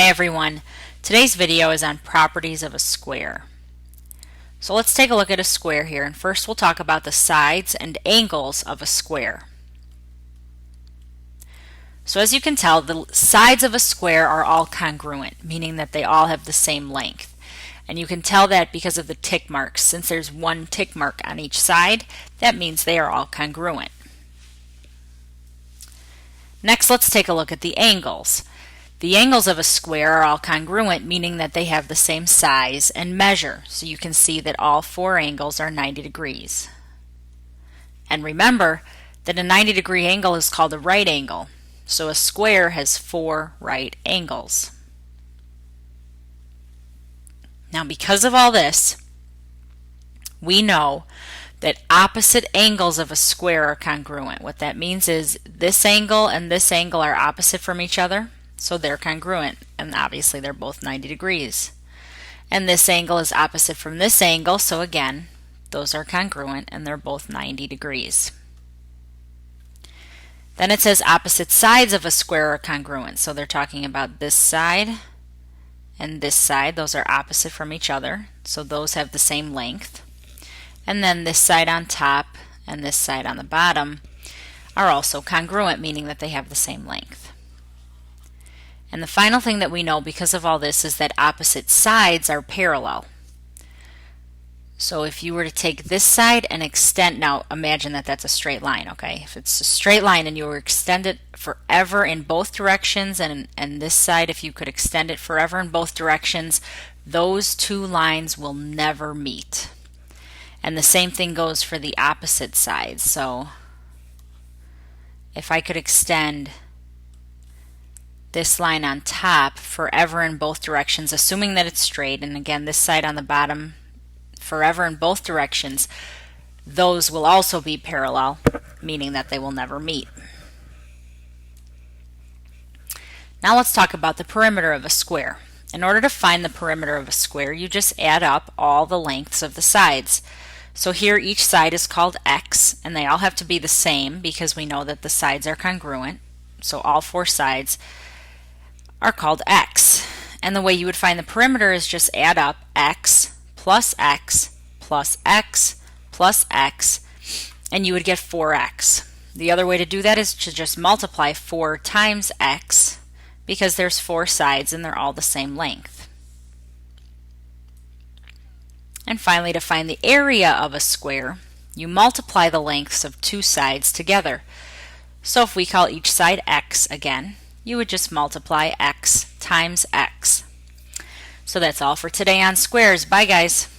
Hi everyone. Today's video is on properties of a square. So let's take a look at a square here, and first we'll talk about the sides and angles of a square. So as you can tell, the sides of a square are all congruent, meaning that they all have the same length. And you can tell that because of the tick marks. Since there's one tick mark on each side, that means they are all congruent. Next, let's take a look at the angles. The angles of a square are all congruent, meaning that they have the same size and measure. So you can see that all four angles are 90 degrees. And remember that a 90-degree angle is called a right angle. So a square has four right angles. Now, because of all this, we know that opposite angles of a square are congruent. What that means is this angle and this angle are opposite from each other, so they're congruent, and obviously they're both 90 degrees. And this angle is opposite from this angle, so again, those are congruent and they're both 90 degrees. Then it says opposite sides of a square are congruent, so they're talking about this side and this side. Those are opposite from each other, so those have the same length. And then this side on top and this side on the bottom are also congruent, meaning that they have the same length. And the final thing that we know because of all this is that opposite sides are parallel. So if you were to take this side and extend, now imagine that that's a straight line, okay? If it's a straight line and you were to extend it forever in both directions, and this side, if you could extend it forever in both directions, those two lines will never meet. And the same thing goes for the opposite sides. So if I could extend this line on top forever in both directions, assuming that it's straight, and again this side on the bottom forever in both directions, those will also be parallel, meaning that they will never meet. Now let's talk about the perimeter of a square. In order to find the perimeter of a square, you just add up all the lengths of the sides. So here each side is called x, and they all have to be the same because we know that the sides are congruent. So all four sides are called x. And the way you would find the perimeter is just add up x plus x plus x plus x, and you would get 4x. The other way to do that is to just multiply 4 times x because there's four sides and they're all the same length. And finally, to find the area of a square, you multiply the lengths of two sides together. So if we call each side x again, you would just multiply x times x. So that's all for today on squares. Bye guys.